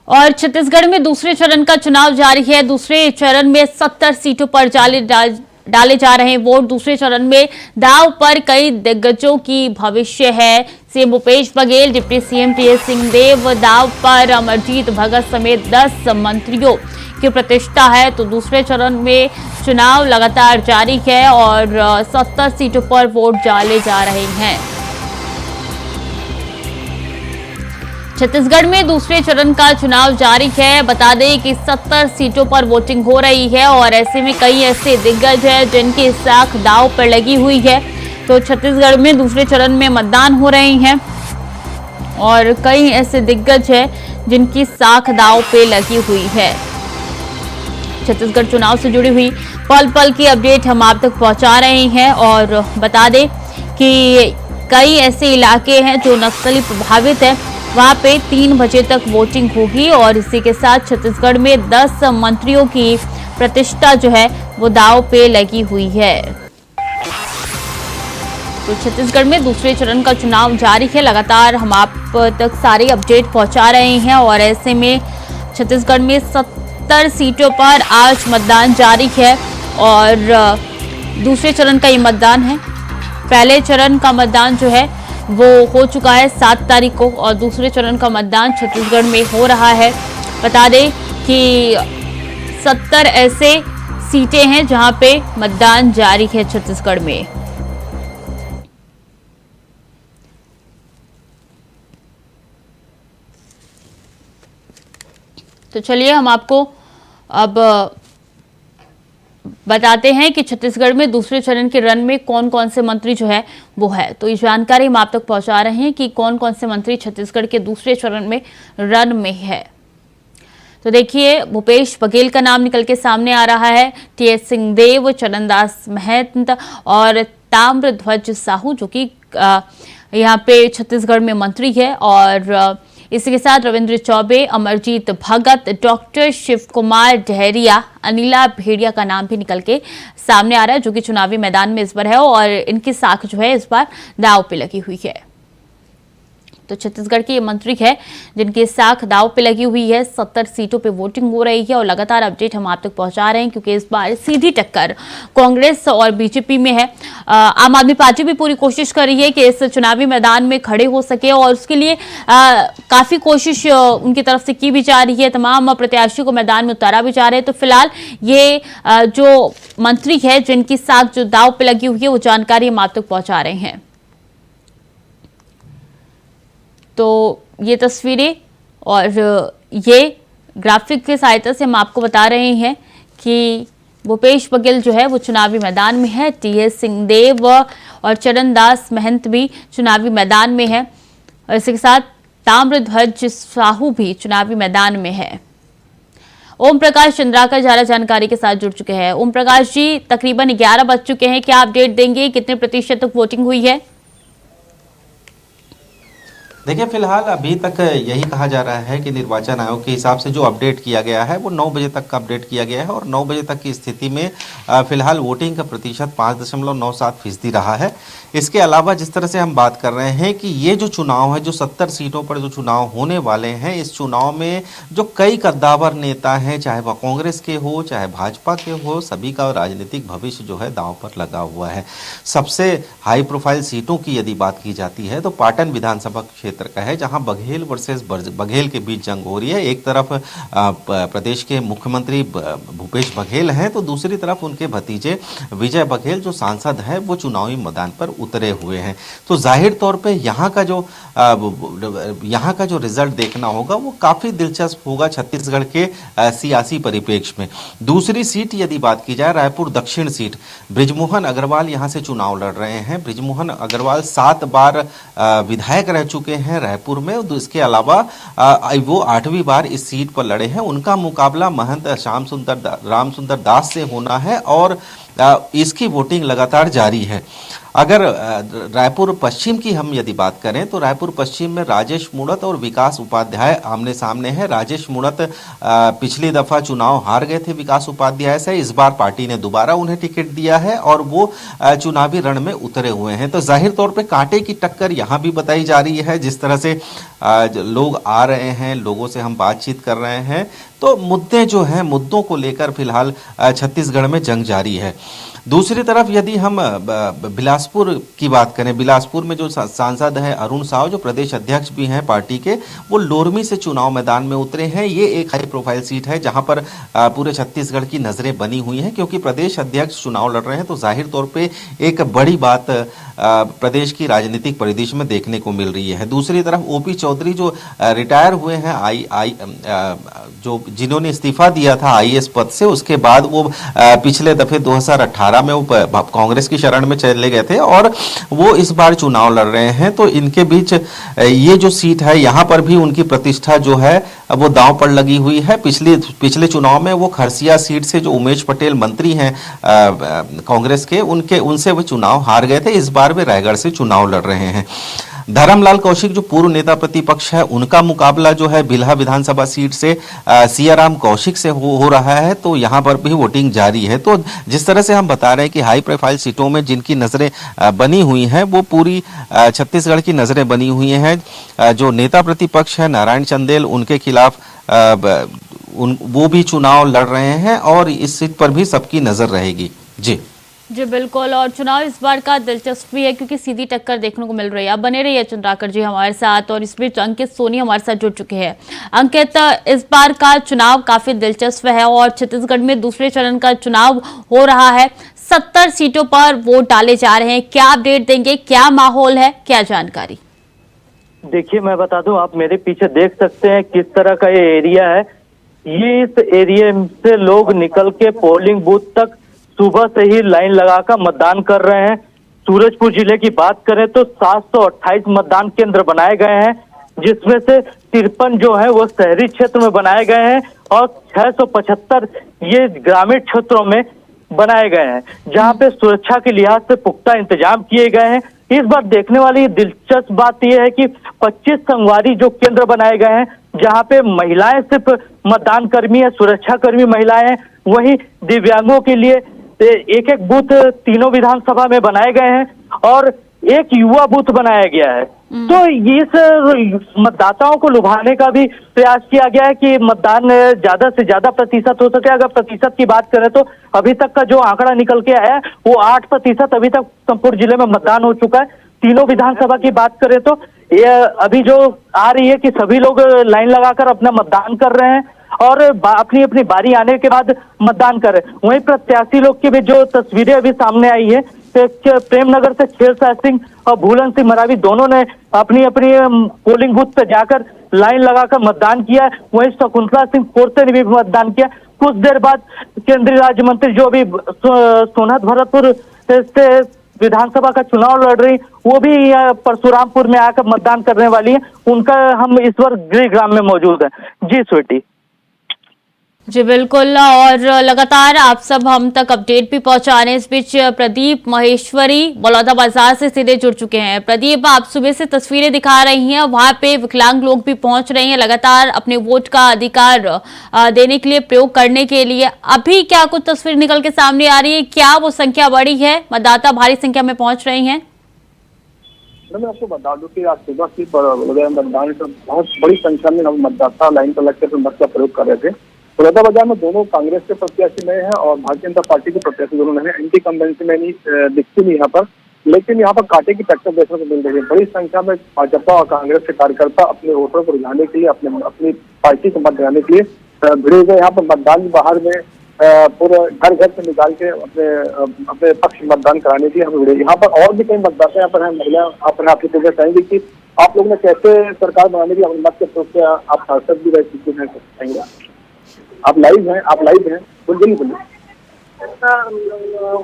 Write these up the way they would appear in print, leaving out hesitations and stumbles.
और छत्तीसगढ़ में दूसरे चरण का चुनाव जारी है। दूसरे चरण में 70 सीटों पर डाले जा रहे हैं वोट। दूसरे चरण में दांव पर कई दिग्गजों की भविष्य है। CM Bhupesh Baghel, deputy CM TS Singhdeo दांव पर, अमरजीत भगत समेत 10 मंत्रियों की प्रतिष्ठा है। तो दूसरे चरण में चुनाव लगातार जारी है और 70 सीटों पर वोट डाले जा रहे हैं। छत्तीसगढ़ में दूसरे चरण का चुनाव जारी है। बता दें कि 70 सीटों पर वोटिंग हो रही है और ऐसे में कई ऐसे दिग्गज हैं जिनकी साख दांव पर लगी हुई है। तो छत्तीसगढ़ में दूसरे चरण में मतदान हो रहे हैं और कई ऐसे दिग्गज हैं जिनकी साख दांव पे लगी हुई है। छत्तीसगढ़ चुनाव से जुड़ी हुई पल पल की अपडेट हम आप तक पहुंचा रहे हैं और बता दें कि कई ऐसे इलाके हैं जो नक्सली प्रभावित है, वहां पे 3 बजे तक वोटिंग होगी और इसी के साथ छत्तीसगढ़ में 10 मंत्रियों की प्रतिष्ठा जो है वो दांव पे लगी हुई है। तो छत्तीसगढ़ में दूसरे चरण का चुनाव जारी है। लगातार हम आप तक सारी अपडेट पहुंचा रहे हैं और ऐसे में छत्तीसगढ़ में 70 सीटों पर आज मतदान जारी है और दूसरे चरण का ये मतदान है। पहले चरण का मतदान जो है वो हो चुका है 7 तारीख को और दूसरे चरण का मतदान छत्तीसगढ़ में हो रहा है। बता दें कि 70 ऐसे सीटें हैं जहां पे मतदान जारी है छत्तीसगढ़ में। तो चलिए हम आपको अब बताते हैं कि छत्तीसगढ़ में दूसरे चरण के रन में कौन कौन से मंत्री जो है वो है। तो ये जानकारी हम आप तक पहुंचा रहे हैं कि कौन कौन से मंत्री छत्तीसगढ़ के दूसरे चरण में रन में है। तो देखिए, भूपेश बघेल का नाम निकल के सामने आ रहा है, टीएस सिंहदेव, चरणदास महंत और ताम्रध्वज साहू जो कि यहाँ पे छत्तीसगढ़ में मंत्री है। और इसी के साथ रविंद्र चौबे, अमरजीत भगत, डॉक्टर शिव कुमार डहरिया, अनिला भेड़िया का नाम भी निकल के सामने आ रहा है जो कि चुनावी मैदान में इस बार है और इनकी साख जो है इस बार दांव पे लगी हुई है। तो छत्तीसगढ़ के ये मंत्री है जिनकी साख दांव पे लगी हुई है। 70 सीटों पे वोटिंग हो रही है और लगातार अपडेट हम आप तक पहुंचा रहे हैं क्योंकि इस बार सीधी टक्कर कांग्रेस और बीजेपी में है। आम आदमी पार्टी भी पूरी कोशिश कर रही है कि इस चुनावी मैदान में खड़े हो सके और उसके लिए काफी कोशिश उनकी तरफ से की भी जा रही है। तमाम प्रत्याशियों को मैदान में उतारा भी जा रहे हैं। तो फिलहाल ये जो मंत्री है जिनकी साख जो दांव पे लगी हुई है वो जानकारी हम आप तक पहुंचा रहे हैं। तो ये तस्वीरें और ये ग्राफिक की सहायता से हम आपको बता रहे हैं कि भूपेश बघेल जो है वो चुनावी मैदान में है, टीएस सिंहदेव और चरणदास महंत भी चुनावी मैदान में है और इसी के साथ ताम्रध्वज साहू भी चुनावी मैदान में है। ओम प्रकाश चंद्राकर ज्यादा जानकारी के साथ जुड़ चुके हैं। ओम प्रकाश जी, तकरीबन 11 बज चुके हैं, क्या अपडेट देंगे, कितने प्रतिशत तक वोटिंग हुई है? देखिए, फिलहाल अभी तक यही कहा जा रहा है कि निर्वाचन आयोग के हिसाब से जो अपडेट किया गया है वो 9 बजे तक का अपडेट किया गया है और 9 बजे तक की स्थिति में फिलहाल वोटिंग का प्रतिशत 5.97% रहा है। इसके अलावा जिस तरह से हम बात कर रहे हैं कि ये जो चुनाव है, जो 70 सीटों पर जो चुनाव होने वाले हैं, इस चुनाव में जो कई कद्दावर नेता हैं, चाहे वह कांग्रेस के हो चाहे भाजपा के हो, सभी का राजनीतिक भविष्य जो है दांव पर लगा हुआ है। सबसे हाई प्रोफाइल सीटों की यदि बात की जाती है तो पाटन विधानसभा क्षेत्र का है जहां बघेल वर्सेस बघेल के बीच जंग हो रही है। एक तरफ प्रदेश के मुख्यमंत्री भूपेश बघेल हैं तो दूसरी तरफ उनके भतीजे विजय बघेल जो सांसद हैं वो चुनावी मैदान पर उतरे हुए हैं। तो जाहिर तौर पे यहाँ का जो रिजल्ट देखना होगा वो काफ़ी दिलचस्प होगा छत्तीसगढ़ के सियासी परिप्रेक्ष्य में। दूसरी सीट यदि बात की जाए, रायपुर दक्षिण सीट, बृजमोहन अग्रवाल यहाँ से चुनाव लड़ रहे हैं। बृजमोहन अग्रवाल 7 बार विधायक रह चुके हैं रायपुर में। इसके अलावा वो 8वीं बार इस सीट पर लड़े हैं। उनका मुकाबला महंत राम सुंदर दास से होना है और इसकी वोटिंग लगातार जारी है। अगर रायपुर पश्चिम की हम यदि बात करें तो रायपुर पश्चिम में राजेश मूणत और विकास उपाध्याय आमने सामने हैं। राजेश मूणत पिछली दफा चुनाव हार गए थे विकास उपाध्याय से, इस बार पार्टी ने दोबारा उन्हें टिकट दिया है और वो चुनावी रण में उतरे हुए हैं। तो जाहिर तौर पे कांटे की टक्कर यहाँ भी बताई जा रही है। जिस तरह से लोग आ रहे हैं, लोगों से हम बातचीत कर रहे हैं, तो मुद्दे जो हैं, मुद्दों को लेकर फिलहाल छत्तीसगढ़ में जंग जारी है। दूसरी तरफ यदि हम बिलासपुर की बात करें, बिलासपुर में जो सांसद हैं अरुण साव, जो प्रदेश अध्यक्ष भी हैं पार्टी के, वो लोरमी से चुनाव मैदान में उतरे हैं। ये एक हाई प्रोफाइल सीट है जहां पर पूरे छत्तीसगढ़ की नजरें बनी हुई हैं, क्योंकि प्रदेश अध्यक्ष चुनाव लड़ रहे हैं। तो जाहिर तौर पे एक बड़ी बात प्रदेश की राजनीतिक परिदृश्य में देखने को मिल रही है। दूसरी तरफ ओपी चौधरी जो रिटायर हुए हैं, जो जिन्होंने इस्तीफा दिया था आईएएस पद से, उसके बाद वो पिछले दफे 2018 में वो कांग्रेस की शरण में चले गए थे और वो इस बार चुनाव लड़ रहे हैं। तो इनके बीच ये जो सीट है, यहाँ पर भी उनकी प्रतिष्ठा जो है वो दांव पर लगी हुई है। पिछले चुनाव में वो खरसिया सीट से जो उमेश पटेल मंत्री हैं कांग्रेस के, उनसे वो चुनाव हार गए थे। इस बार वे रायगढ़ से चुनाव लड़ रहे हैं। धर्मलाल कौशिक जो पूर्व नेता प्रतिपक्ष है, उनका मुकाबला जो है बिल्हा विधानसभा सीट से सियाराम कौशिक से हो रहा है। तो यहाँ पर भी वोटिंग जारी है। तो जिस तरह से हम बता रहे हैं कि हाई प्रोफाइल सीटों में जिनकी नज़रें बनी हुई हैं, वो पूरी छत्तीसगढ़ की नज़रें बनी हुई हैं। जो नेता प्रतिपक्ष है नारायण चंदेल, उनके खिलाफ वो भी चुनाव लड़ रहे हैं और इस सीट पर भी सबकी नज़र रहेगी। जी बिल्कुल। और चुनाव इस बार का दिलचस्प भी है क्योंकि सीधी टक्कर देखने को मिल रही है। अब बने रहिए चंद्राकर जी हमारे साथ, और इस बीच अंकित सोनी हमारे साथ जुड़ चुके हैं। अंकित, इस बार का चुनाव काफी दिलचस्प है और छत्तीसगढ़ में दूसरे चरण का चुनाव हो रहा है। 70 सीटों पर वोट डाले जा रहे हैं। क्या अपडेट देंगे, क्या माहौल है, क्या जानकारी? देखिए, मैं बता दूं, आप मेरे पीछे देख सकते हैं किस तरह का ये एरिया है। ये इस एरिया से लोग निकल के पोलिंग बूथ तक सुबह से ही लाइन लगाकर मतदान कर रहे हैं। सूरजपुर जिले की बात करें तो 728 मतदान केंद्र बनाए गए हैं, जिसमें से 53 जो है वो शहरी क्षेत्र में बनाए गए हैं और 675 ये ग्रामीण क्षेत्रों में बनाए गए हैं, जहां पे सुरक्षा के लिहाज से पुख्ता इंतजाम किए गए हैं। इस बार देखने वाली दिलचस्प बात यह है कि 25 संगवारी जो केंद्र बनाए गए हैं, जहां पे महिलाएं सिर्फ मतदान कर्मी है, सुरक्षा कर्मी महिलाएं हैं। वहीं दिव्यांगों के लिए एक एक बूथ तीनों विधानसभा में बनाए गए हैं और एक युवा बूथ बनाया गया है। तो इस मतदाताओं को लुभाने का भी प्रयास किया गया है कि मतदान ज्यादा से ज्यादा प्रतिशत हो सके। अगर प्रतिशत की बात करें तो अभी तक का जो आंकड़ा निकल के आया है वो 8% अभी तक संपूर्ण जिले में मतदान हो चुका है। तीनों विधानसभा की बात करें तो ये अभी जो आ रही है कि सभी लोग लाइन लगाकर अपना मतदान कर रहे हैं और अपनी अपनी बारी आने के बाद मतदान कर रहे हैं। वहीं प्रत्याशी लोग की भी जो तस्वीरें अभी सामने आई है, प्रेमनगर से शेरशाह सिंह और भूलन सिंह मरावी दोनों ने अपनी अपनी पोलिंग बूथ पे जाकर लाइन लगाकर मतदान किया। वहीं शकुंतला सिंह कोरसे ने भी मतदान किया। कुछ देर बाद केंद्रीय राज्य मंत्री जो अभी सोनहत भरतपुर से विधानसभा का चुनाव लड़ रही, वो भी परशुरामपुर में आकर मतदान करने वाली है। उनका हम इस वक्त गृहग्राम में मौजूद है। जी स्वीटी। जी बिल्कुल, और लगातार आप सब हम तक अपडेट भी पहुंचा रहे हैं। इस बीच प्रदीप महेश्वरी बलौदाबाजार से सीधे जुड़ चुके हैं। प्रदीप, आप सुबह से तस्वीरें दिखा रही हैं, वहां पे विकलांग लोग भी पहुंच रहे हैं लगातार अपने वोट का अधिकार देने के लिए, प्रयोग करने के लिए। अभी क्या कुछ तस्वीर निकल के सामने आ रही है? क्या वो संख्या बढ़ी है, मतदाता भारी संख्या में पहुंच रही हैं? मैं आपको बता दूं कि आज सुबह की मतदान बहुत बड़ी संख्या में मतदाता लाइन पर लगकर मत का प्रयोग कर रहे थे। बलौदाबाजार में दोनों कांग्रेस के प्रत्याशी नए हैं और भारतीय जनता पार्टी के प्रत्याशी दोनों नए हैं। एंटी कम्बेंसी में नहीं दिखती नहीं यहाँ पर, लेकिन यहाँ पर कांटे की टक्कर देखने को मिल रही है। बड़ी संख्या में भाजपा और कांग्रेस के कार्यकर्ता अपने वोटरों को रिझाने के लिए, अपनी पार्टी को मत दिलाने के लिए भिड़े हुए। यहाँ पर मतदान बाहर में पूरे घर घर से निकाल के अपने पक्ष मतदान कराने के लिए हम भिड़े। यहाँ पर और भी कई मतदाता यहाँ पर है, महिला अपने आपकी पूछना चाहेंगे कि आप लोग ने कैसे सरकार बनाने की अपने मत के प्रयोग से आप सांसद भी रह चुके हैं, कहेंगे आप लाइव हैं बोलिए।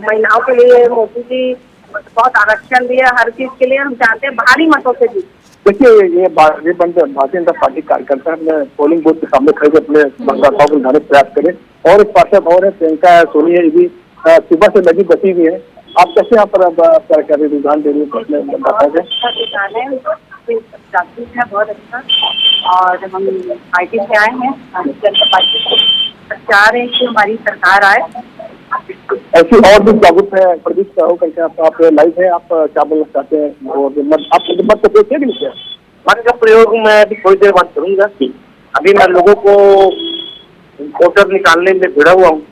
महिलाओं के लिए मोदी जी बहुत आरक्षण दिया, हर चीज के लिए हम चाहते हैं भारी मतों से जीत। देखिए, ये भारतीय जनता पार्टी कार्यकर्ता अपने पोलिंग बूथ के सामने खड़े अपने मतदाताओं को दिखाने प्रयास करें। और एक पार्षद और है, प्रियंका सोनी है, ये भी सुबह से लगी बची हुई है। आप कैसे यहाँ पर सरकारी रुझान दे रही है अपने मतदाताओं को? अच्छा रुझान है, जागरूक है बहुत अच्छा। और हम पार्टी से आए हैं, भारतीय जनता पार्टी से चाह रहे हैं कि हमारी सरकार आए। ऐसी और भी जागरूक है प्रदीप साहू करके आप लाइव है, आप क्या बोलना चाहते हैं? और आप मत तो प्रयोग कि नहीं? मत का प्रयोग मैं अभी थोड़ी देर बाद करूंगा। अभी मैं लोगों को वोटर निकालने में भिड़ा हुआ हूँ।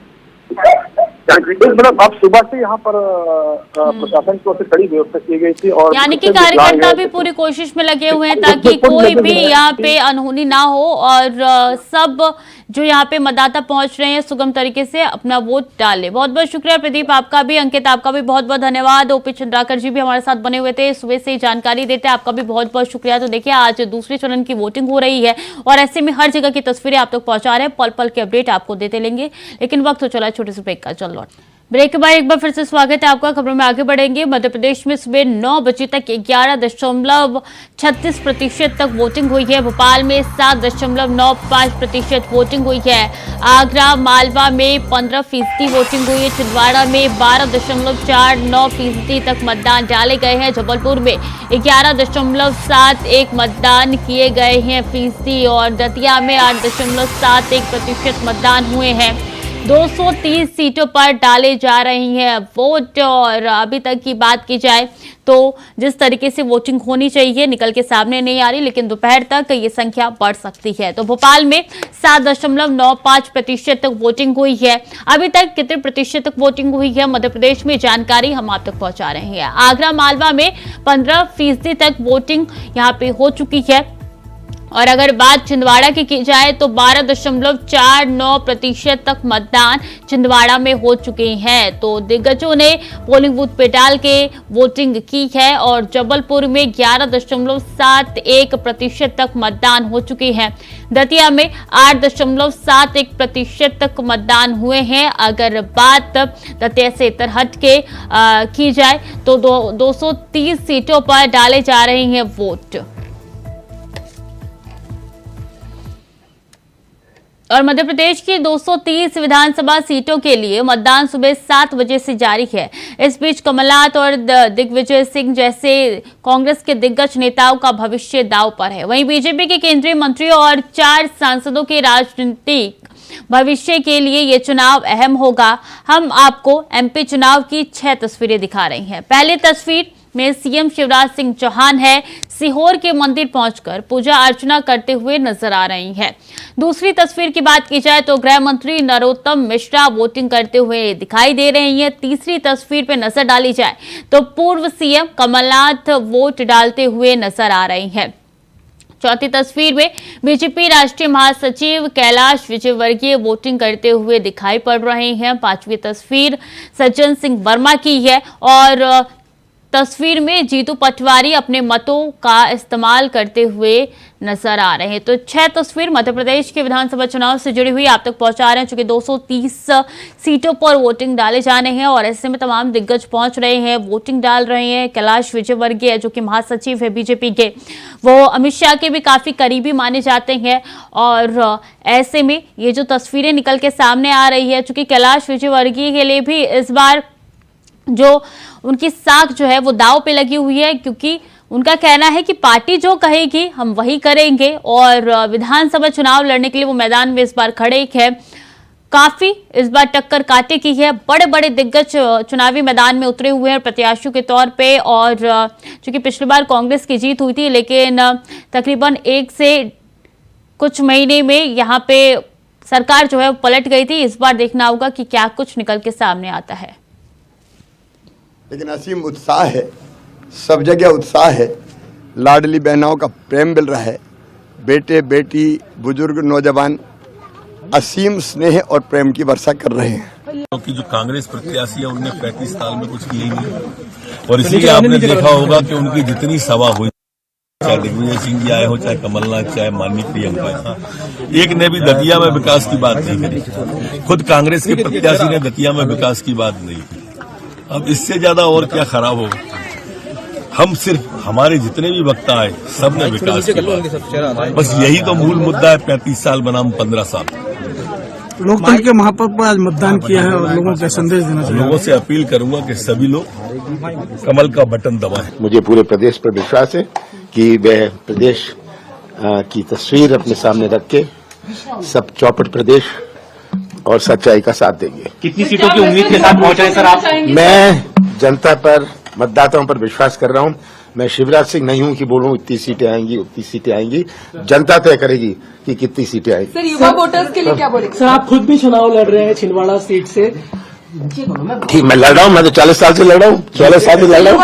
मतलब आप सुबह से यहाँ पर प्रशासन की ओर से कड़ी व्यवस्था की गई थी और यानी कि कार्यकर्ता भी पूरी कोशिश में लगे हुए हैं ताकि कोई भी यहाँ पे अनहोनी ना हो और सब जो यहाँ पे मतदाता पहुंच रहे हैं सुगम तरीके से अपना वोट डाले। बहुत बहुत शुक्रिया प्रदीप, आपका भी, अंकित आपका भी बहुत बहुत धन्यवाद। ओपी चंद्राकर जी भी हमारे साथ बने हुए थे, सुबह से जानकारी देते हैं, आपका भी बहुत बहुत शुक्रिया। तो देखिए आज दूसरे चरण की वोटिंग हो रही है और ऐसे में हर जगह की तस्वीरें आप तक पहुंचा रहे हैं, पल पल के अपडेट आपको देते लेंगे। लेकिन वक्त हो चला छोटे से ब्रेक का, चल लौट ब्रेक के बाद एक बार फिर से स्वागत है आपका। खबरों में आगे बढ़ेंगे। मध्य प्रदेश में सुबह 9 बजे तक 11.36% तक वोटिंग हुई है। भोपाल में 7.95% वोटिंग हुई है। आगरा मालवा में 15% वोटिंग हुई है। छिंदवाड़ा में 12.49% तक मतदान डाले गए हैं। जबलपुर में 11.71 मतदान किए गए हैं फीसदी और दतिया में 8.71% मतदान हुए हैं। 230 सीटों पर डाले जा रही हैं वोट और अभी तक की बात की जाए तो जिस तरीके से वोटिंग होनी चाहिए निकल के सामने नहीं आ रही, लेकिन दोपहर तक ये संख्या बढ़ सकती है। तो भोपाल में 7.95% तक वोटिंग हुई है। अभी तक कितने प्रतिशत तक वोटिंग हुई है मध्य प्रदेश में जानकारी हम आप तक पहुंचा रहे हैं। आगरा मालवा में 15% तक वोटिंग यहाँ पे हो चुकी है और अगर बात छिंदवाड़ा की जाए तो 12.49% तक मतदान छिंदवाड़ा में हो चुके हैं। तो दिग्गजों ने पोलिंग बूथ पे डाल के वोटिंग की है और जबलपुर में 11.71% तक मतदान हो चुके हैं। दतिया में 8.71% तक मतदान हुए हैं। अगर बात दतिया से इतर हट के की जाए तो 230 सीटों पर डाले जा रहे हैं वोट। और मध्य प्रदेश की 230 विधानसभा सीटों के लिए मतदान सुबह 7 बजे से जारी है। इस बीच कमलनाथ और दिग्विजय सिंह जैसे कांग्रेस के दिग्गज नेताओं का भविष्य दांव पर है। वहीं बीजेपी के केंद्रीय मंत्री और 4 सांसदों के राजनीतिक भविष्य के लिए ये चुनाव अहम होगा। हम आपको एमपी चुनाव की 6 तस्वीरें दिखा रहे हैं। पहली तस्वीर में सीएम शिवराज सिंह चौहान है, सीहोर के मंदिर पहुंचकर पूजा अर्चना करते हुए नजर आ रही हैं। दूसरी तस्वीर की बात की जाए तो गृह मंत्री नरोत्तम मिश्रा वोटिंग करते हुए दिखाई दे रही हैं। तीसरी तस्वीर पे नजर डाली जाए तो पूर्व सीएम कमलनाथ वोट डालते हुए नजर आ रही हैं। चौथी तस्वीर में बीजेपी राष्ट्रीय महासचिव कैलाश विजयवर्गीय वोटिंग करते हुए दिखाई पड़ रहे हैं। पांचवी तस्वीर सज्जन सिंह वर्मा की है और तस्वीर में जीतू पटवारी अपने मतों का इस्तेमाल करते हुए नजर आ रहे हैं। तो 6 तस्वीर मध्य प्रदेश के विधानसभा चुनाव से जुड़ी हुई आप तक पहुंचा रहे हैं। चूंकि 230 सीटों पर वोटिंग डाले जाने हैं और ऐसे में तमाम दिग्गज पहुंच रहे हैं, वोटिंग डाल रहे हैं। कैलाश विजयवर्गीय जो कि महासचिव है बीजेपी के, वो अमित शाह के भी काफी करीबी माने जाते हैं और ऐसे में ये जो तस्वीरें निकल के सामने आ रही है, चूंकि कैलाश विजयवर्गीय के लिए भी इस बार जो उनकी साख जो है वो दांव पे लगी हुई है, क्योंकि उनका कहना है कि पार्टी जो कहेगी हम वही करेंगे और विधानसभा चुनाव लड़ने के लिए वो मैदान में इस बार खड़े हैं। काफी इस बार टक्कर काटे की है। बड़े बड़े दिग्गज चुनावी मैदान में उतरे हुए हैं प्रत्याशियों के तौर पे और चूंकि पिछली बार कांग्रेस की जीत हुई थी, लेकिन तकरीबन 1 से कुछ महीने में यहाँ पे सरकार जो है वो पलट गई थी। इस बार देखना होगा कि क्या कुछ निकल के सामने आता है। लेकिन असीम उत्साह है, सब जगह उत्साह है। लाडली बहनों का प्रेम मिल रहा है। बेटे बेटी बुजुर्ग नौजवान असीम स्नेह और प्रेम की वर्षा कर रहे हैं। क्योंकि जो कांग्रेस प्रत्याशी है उनने 35 साल में कुछ किया ही नहीं और इसलिए आपने देखा होगा कि उनकी जितनी सभा हुई, चाहे दिग्विजय सिंह जी आए हो, चाहे कमलनाथ, चाहे माननीय प्रियंका, एक ने भी दतिया में विकास की बात नहीं करी। खुद कांग्रेस के प्रत्याशी ने दतिया में विकास की बात नहीं की। अब इससे ज्यादा और क्या खराब होगा। हम सिर्फ हमारे जितने भी वक्ता आए सबने विकास की बात, बस यही तो मूल मुद्दा है। 35 साल बनाम 15 साल, लोकतंत्र के महापर्व पर आज मतदान किया है और लोगों को संदेश देना चाहिए। लोगों से अपील करूंगा कि सभी लोग कमल का बटन दबाएं। मुझे पूरे प्रदेश पर विश्वास है कि वह प्रदेश की तस्वीर अपने सामने रख के सब चौपट प्रदेश और सच्चाई का साथ देंगे। कितनी सीटों की उम्मीद के साथ पहुंचे हैं सर आप? मैं जनता पर, मतदाताओं पर विश्वास कर रहा हूं। मैं शिवराज सिंह नहीं हूं कि बोलूं इतनी सीटें आएंगी उतनी सीटें आएंगी। जनता तय करेगी कि कितनी सीटें आएंगी। सर, युवा वोटर्स के लिए क्या बोलेंगे? सर, आप खुद भी चुनाव लड़ रहे हैं छिंदवाड़ा सीट से। ठीक, मैं लड़ रहा हूं। मैं तो 40 साल से लड़ रहा हूं, 16 साल से लड़ रहा हूं।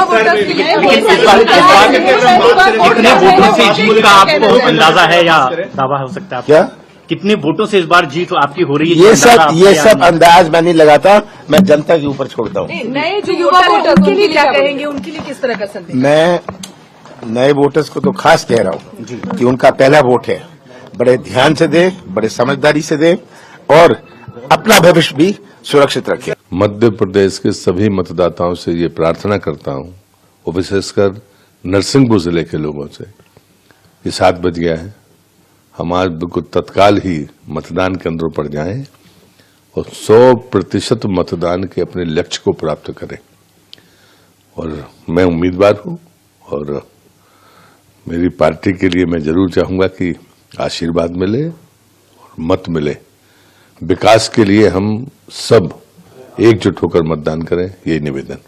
कितने वोटों से जीत का आपको अंदाजा है या दावा हो सकता है? क्या कितने वोटों से इस बार जीत आपकी हो रही है? ये सब अंदाज मैं नहीं लगाता, मैं जनता के ऊपर छोड़ता हूं। नए जो युवा वोटर्स के लिए क्या कहेंगे, उनके लिए किस तरह का संदेश? मैं नए वोटर्स को तो खास कह रहा हूं कि उनका पहला वोट है, बड़े ध्यान से दें, बड़े समझदारी से दें और अपना भविष्य भी सुरक्षित रखें। मध्य प्रदेश के सभी मतदाताओं से ये प्रार्थना करता हूं, और विशेषकर नरसिंहपुर जिले के लोगों से, ये 7 बज गया है, हम आज बिल्कुल तत्काल ही मतदान केंद्रों पर जाएं और 100% मतदान के अपने लक्ष्य को प्राप्त करें। और मैं उम्मीदवार हूं और मेरी पार्टी के लिए मैं जरूर चाहूंगा कि आशीर्वाद मिले और मत मिले। विकास के लिए हम सब एकजुट होकर मतदान करें, यही निवेदन।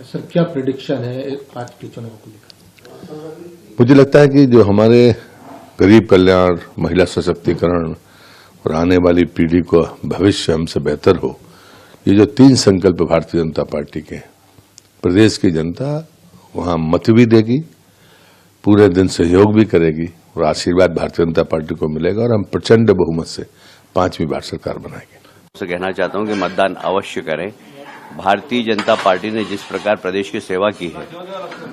सर, क्या प्रेडिक्शन है आज के चुनाव को लेकर? मुझे लगता है कि जो हमारे गरीब कल्याण, महिला सशक्तिकरण और आने वाली पीढ़ी को भविष्य हमसे बेहतर हो, ये जो 3 संकल्प भारतीय जनता पार्टी के, प्रदेश की जनता वहां मत भी देगी, पूरे दिन सहयोग भी करेगी और आशीर्वाद भारतीय जनता पार्टी को मिलेगा और हम प्रचंड बहुमत से 5वीं बार सरकार बनाएंगे। से कहना चाहता हूं कि मतदान अवश्य करें। भारतीय जनता पार्टी ने जिस प्रकार प्रदेश की सेवा की है,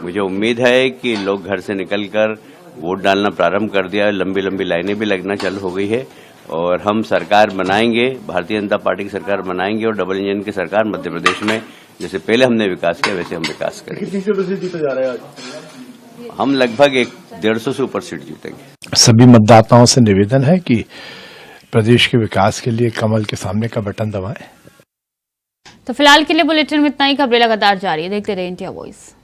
मुझे उम्मीद है कि लोग घर से निकलकर वोट डालना प्रारंभ कर दिया है। लंबी लंबी लाइनें भी लगना चालू हो गई है और हम सरकार बनाएंगे, भारतीय जनता पार्टी की सरकार बनाएंगे और डबल इंजन की सरकार मध्य प्रदेश में जैसे पहले हमने विकास किया वैसे हम विकास करेंगे। कितनी सीटों से जीते जा रहे हैं आज? हम लगभग 150 से ऊपर सीट जीतेंगे। सभी मतदाताओं से निवेदन है कि प्रदेश के विकास के लिए कमल के सामने का बटन दबाएं। तो फिलहाल के लिए बुलेटिन में इतना ही। खबरें लगातार जारी है, देखते रहिए इंडिया वॉइस।